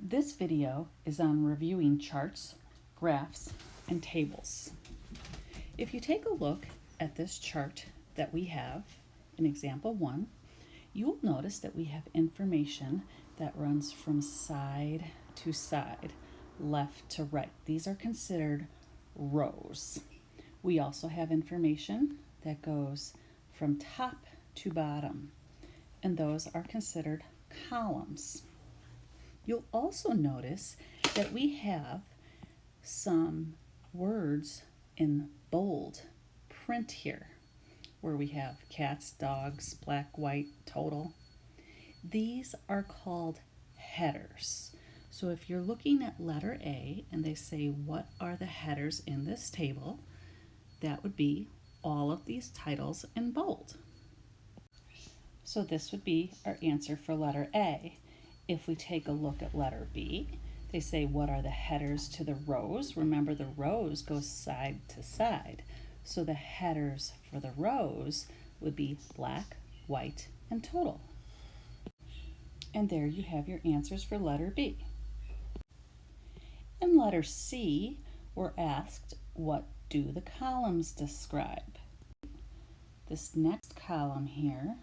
This video is on reviewing charts, graphs, and tables. If you take a look at this chart that we have in example 1, you will notice that we have information that runs from side to side, left to right. These are considered rows. We also have information that goes from top to bottom, and those are considered columns. You'll also notice that we have some words in bold print here, where we have cats, dogs, black, white, total. These are called headers. So if you're looking at letter A and they say, what are the headers in this table? That would be all of these titles in bold. So this would be our answer for letter A. If we take a look at letter B, they say, what are the headers to the rows? Remember, the rows go side to side. So the headers for the rows would be black, white, and total. And there you have your answers for letter B. In letter C, we're asked, what do the columns describe? This next column here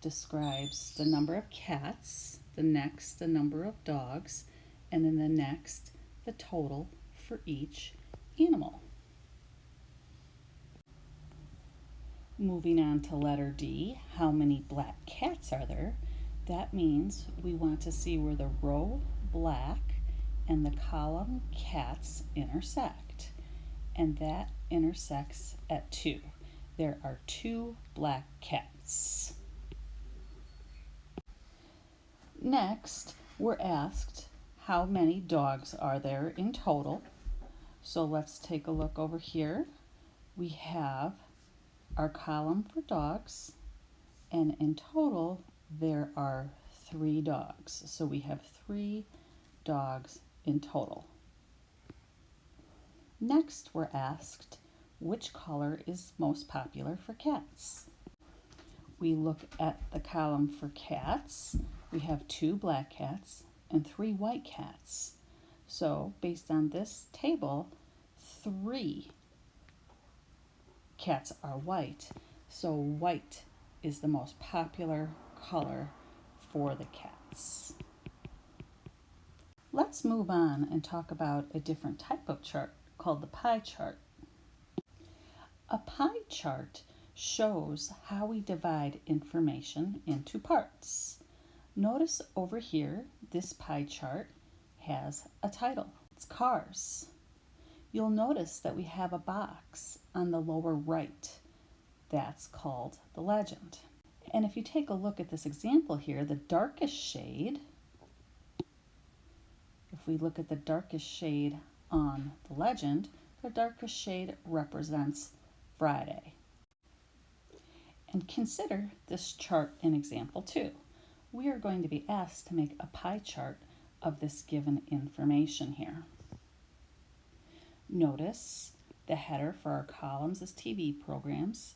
describes the number of cats, the next the number of dogs, and then the next the total for each animal. Moving on to letter D, how many black cats are there? That means we want to see where the row black and the column cats intersect, and that intersects at 2. There are 2 black cats. Next, we're asked how many dogs are there in total. So let's take a look over here. We have our column for dogs, and in total there are 3 dogs. So we have 3 dogs in total. Next, we're asked which color is most popular for cats. We look at the column for cats. We have 2 black cats and 3 white cats. So based on this table, 3 cats are white. So white is the most popular color for the cats. Let's move on and talk about a different type of chart called the pie chart. A pie chart shows how we divide information into parts. Notice over here, this pie chart has a title. It's cars. You'll notice that we have a box on the lower right. That's called the legend. And if you take a look at this example here, the darkest shade, if we look at the darkest shade on the legend, the darkest shade represents Friday. And consider this chart in example 2. We are going to be asked to make a pie chart of this given information here. Notice the header for our columns is TV programs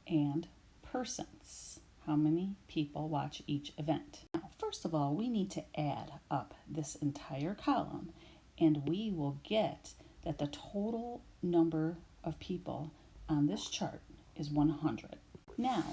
and persons. How many people watch each event? Now, first of all, we need to add up this entire column, and we will get that the total number of people on this chart is 100. Now,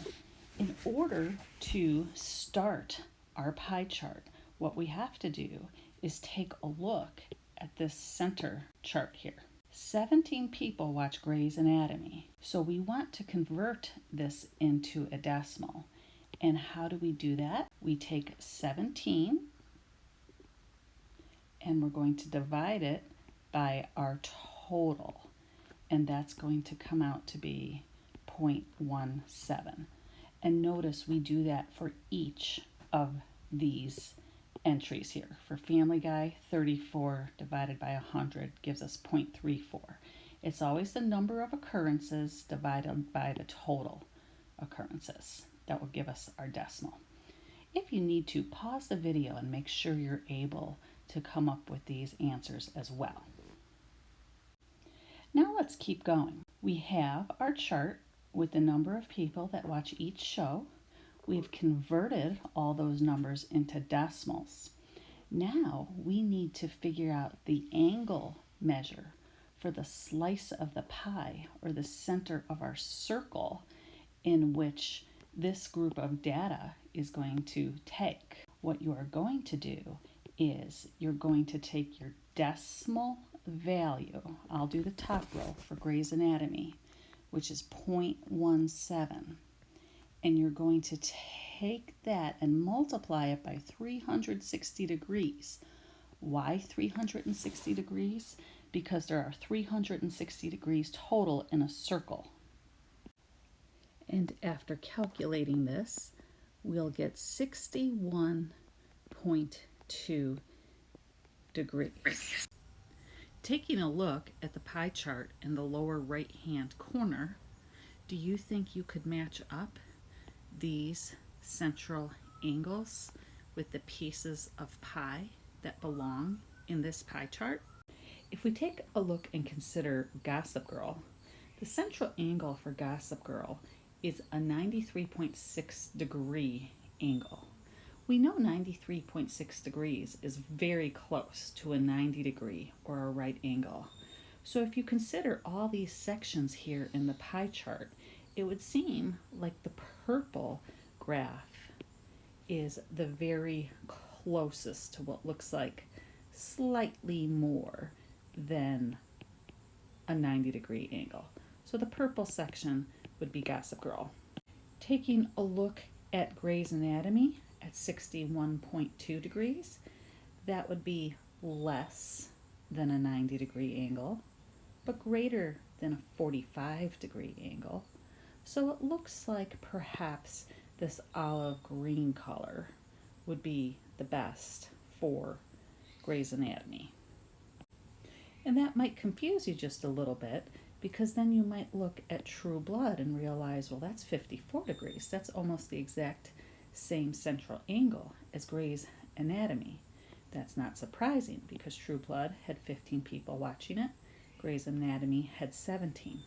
in order to start our pie chart, what we have to do is take a look at this center chart here. 17 people watch Grey's Anatomy. So we want to convert this into a decimal. And how do we do that? We take 17 and we're going to divide it by our total. And that's going to come out to be 0.17. And notice we do that for each of these entries here. For Family Guy, 34 divided by 100 gives us 0.34. It's always the number of occurrences divided by the total occurrences. That will give us our decimal. If you need to, pause the video and make sure you're able to come up with these answers as well. Now let's keep going. We have our chart with the number of people that watch each show. We've converted all those numbers into decimals. Now we need to figure out the angle measure for the slice of the pie, or the center of our circle, in which this group of data is going to take. What you are going to do is you're going to take your decimal value. I'll do the top row for Gray's Anatomy, which is 0.17. And you're going to take that and multiply it by 360 degrees. Why 360 degrees? Because there are 360 degrees total in a circle. And after calculating this, we'll get 61.2 degrees. Taking a look at the pie chart in the lower right-hand corner, do you think you could match up these central angles with the pieces of pie that belong in this pie chart? If we take a look and consider Gossip Girl, the central angle for Gossip Girl is a 93.6 degree angle. We know 93.6 degrees is very close to a 90 degree or a right angle. So if you consider all these sections here in the pie chart, it would seem like the purple graph is the very closest to what looks like slightly more than a 90 degree angle. So the purple section would be Gossip Girl. Taking a look at Gray's Anatomy at 61.2 degrees, that would be less than a 90 degree angle, but greater than a 45 degree angle. So it looks like perhaps this olive green color would be the best for Gray's Anatomy. And that might confuse you just a little bit, because then you might look at True Blood and realize, well, that's 54 degrees. That's almost the exact same central angle as Gray's Anatomy. That's not surprising, because True Blood had 15 people watching it. Gray's Anatomy had 17.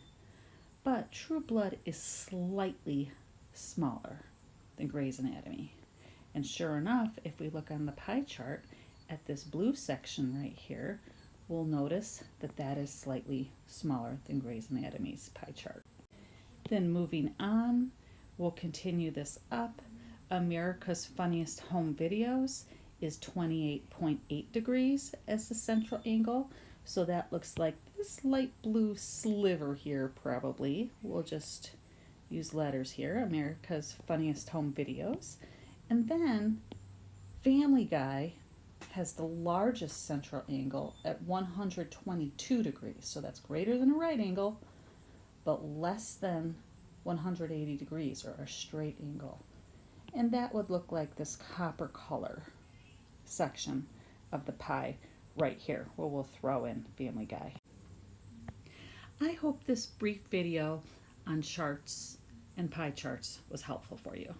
But True Blood is slightly smaller than Gray's Anatomy. And sure enough, if we look on the pie chart at this blue section right here, we'll notice that that is slightly smaller than Gray's Anatomy's pie chart. Then moving on, we'll continue this up. America's Funniest Home Videos is 28.8 degrees as the central angle. So that looks like this light blue sliver here probably. We'll just use letters here, America's Funniest Home Videos. And then Family Guy has the largest central angle at 122 degrees. So that's greater than a right angle, but less than 180 degrees, or a straight angle. And that would look like this copper color section of the pie right here, where we'll throw in Family Guy. I hope this brief video on charts and pie charts was helpful for you.